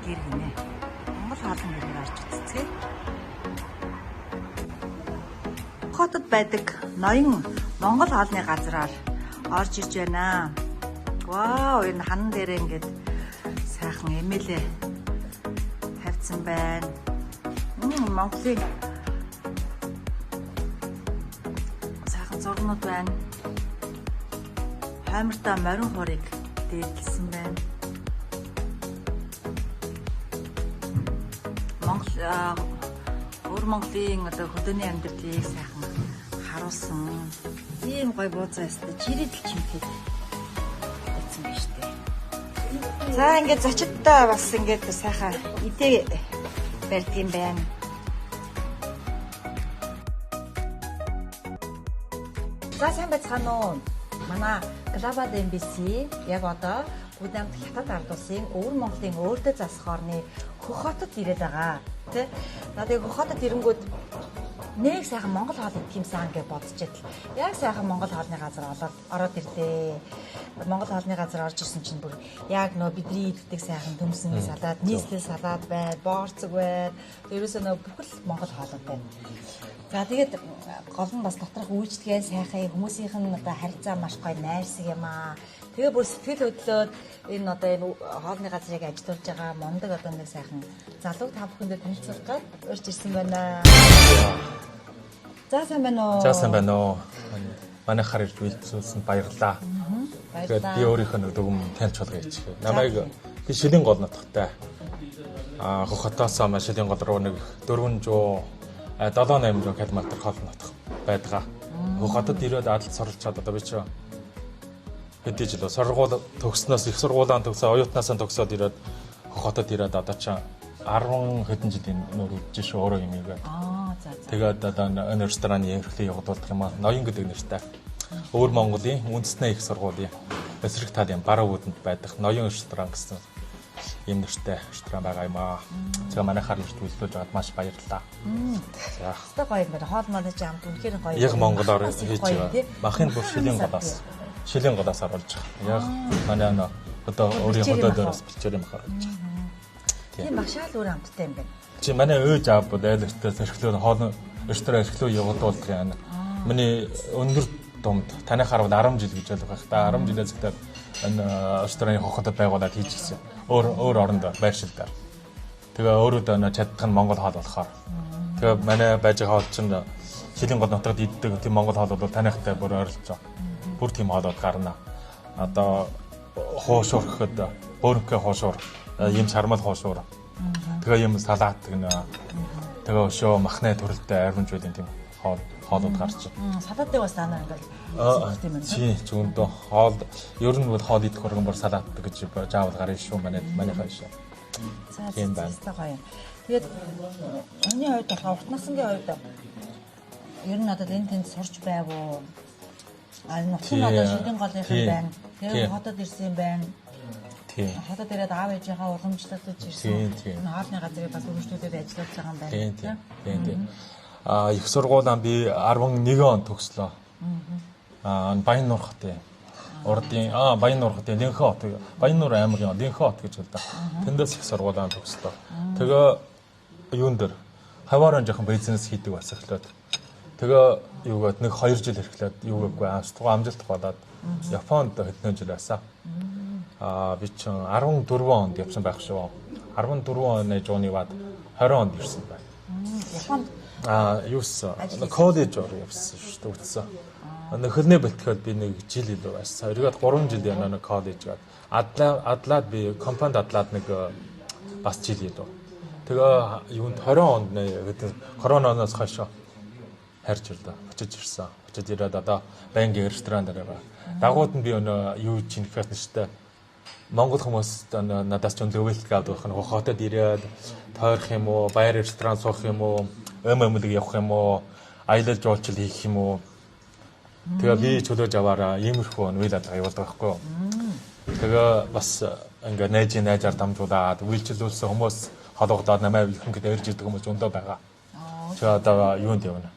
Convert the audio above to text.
гэр гинэ. Монгол хаалан гэрээр орж үзцгээе. Хотод байдаг ноён Монгол хаалны газраар орж ирж байна. Вау, энэ хан дээр ингээд сайхан эмээлээ тавьсан байна. Монголын сайхан зургнууд байна. Хоймортой морин хорыг дээдлсэн байна. Өвөр Монголын одоо хөдөөний амьдралыг сайхан харуулсан ийм гоё бууцаа ястай жиридл чимхээд байсан байна шүү дээ. За ингээд зочидтой бас ингээд сайхан идэ барьдаг юм байна. За сайн байцгаана уу? Манай Global MBC яг одоо Гудамт хятад ард улсын өвөр Монголын өөртөө засах орны Хөх хотод ирээд байгаа. Тэ? Надад Хөх хотод ирэнгүүт нэг сайхан Монгол хоол идэх юмсан гэж бодож идэл. Яг сайхан Монгол хоолны газар ороод ирдээ. Монгол хоолны газар орж ирсэн чинь бүр яг нөө бидний иддэг сайхан төмсөн салаад, нийслэл салаад байна, боорцог байна. Ерөөсөө нөө бүхэл Монгол хоолой байна. За тэгээд гол нь бас доторх үйлчлэгээ сайхан хүмүүсийнх нь одоо харилцаа маш гоё найрсаг юм аа. Тэгээ бүр сэтгэл хөдлөөд энэ одоо энэ хоолны газрыг ажилуулж байгаа мундаг одоо нэг сайхан залуу та бүхэндээ танилцуулах гээд урьж ирсэн байна. За сайн байна уу? За сайн байна уу? Манайхаар ирж үйлдвэрлсэн баярлалаа. Тэгээд би өөрийнхөө нэг дүгм таньж болгоё гэж. Намайг би Шилийн гол нутагтай. Хөх хотоос Шилийн гол руу нэг 7-800 км хоол нутаг байдаг. Хөх хотод ирээд адал суралцаад одоо би ч хэдий жил сургууль төгснөөс их сургуулиан төгсөө оюутнаас төгсөөд ирээд Хөх хотод ирээд одоо ч 10 хэдэн жилийн нөр үдэж шүү өөрөө юм ийгээ. За. Тэгээд одоо энэ рестораны эрхлээ явуулдаг юм аа. Ноён гэдэг нэртэй. Өвөр Монголын үндэсний их сургуулийн эсрэг талын баруун үүдэнд байдаг ноён ресторан гэсэн юм нэртэй ресторан байгаа юм аа. Тэгээ манайхаар ирж үйлдвэрлэж байгаад маш баярлалаа. За. Өстой гоё юм байна. Хоол манай жамд үнэхээр гоё. Яг монголоор хийж байгаа. Махын бүр Шилийн голоос оруулж байгаа. Яг манай одоо өөрийн хотоодоос бичээр юм хаа. Тийм машаал өөр амттай юм байна. Чи манай ээж аав бол айлтаас эрхлөө хоол ресторан эрхлөө явуулдаг юм. Миний өндөр думд танайхаар бол 10 жил гэж ойлгох та 10 жилээс ихтэй энэ рестораны хохотод байгуулад хийж гисэн. Өөр оронд байршилдаа. Тэгээ өөрөө чаддаг нь монгол хоол болохоор. Тэгээ манай байж байгаа хоол чинь Шилийн гол нутагт иддэг тийм монгол хоол бол танайхтай бүр ойролцоо. Бүр тийм хоолод гарна. Одоо хуушуур гэхэд бөөрөнхөө хуушуур, ийм шармал хуушуур. Тэгээ юм салаат гэнэ. Тэгээ өшөө махны төрөлтэй аримж үеийн тийм хоолууд гарч байна. Салаатыг бас танаа ингээл тийм байна. Тий, зүүндөө хоол ер нь бол хоол идэх оргон бор салаат гэж заавал гарна шүү манайхаа шүү. Тийм байна. Тэгээд өнөөний хувьд урт насны хувьд ер нь надад энэ тэнд сурч байв уу? Нутгийн одоо Шилийн голынхан байна. Тэгээд хотод ирсэн юм байна. Тийм. Хотод ирээд аав ээжийнхаа уламжлалж ирсэн. Энэ хоолны газрыг бас өргөжлүүлээд ажиллаж байгаа юм байна. Тийм. Их сургуулиан би 11 он төгслөө. Баяннуур хотын урдын Баяннуур хотын Лэнхэ хот, Баяннуур аймгийн Лэнхэ хот гэж хэлдэг. Тэндээс их сургуулиан төгслөө. Тэгээ юун дээр хаваараа жоохон бизнес хийдэг бас эхлээд. Тэгээ юугаад нэг 2 жил эрхлээд юугаагүй амжилт болоод Японд хэдэн жил байсан. Би чинь 14 онд явсан байх шүү. 14 оны жууны бад 20 онд ирсэн байна. Японд юус коллеж явсан шүү дээ үтсэн. Нөхөрнөө бэлтгэхэд би нэг жил илүү байсан. Эргээд 3 жил яна нэг коллеж гад. Адлаад би компанид адлаад нэг бас жил илүү. Тэгээ юунд 20 онд нэг корононоос хойш харж ирлээ. Очиж ирсэн. Очиж ирээд одоо байнгын ресторан дээр байгаа. Дагууд нь би юу чинь гэхэд нэштэй Монгол хүмүүс надаас ч өндөр үйлдэл авдаг байх нь хотод ирээд тойрох юм уу, баяр ресторан суух юм уу, өмөлөг явах юм уу, аялал жуулчлал хийх юм уу. Тэгээ би чөлөөж аваараа иймэрхүү үйл ажиллагаа явуулдаг байхгүй юу. Тэгээ бас ингээ найзаар дамжуулаад үйлчлүүлсэн хүмүүс холбогдоод намайг ихэнгид ирж ирдэг хүмүүс өндөө байгаа. Тэгээ одоо юунд явна?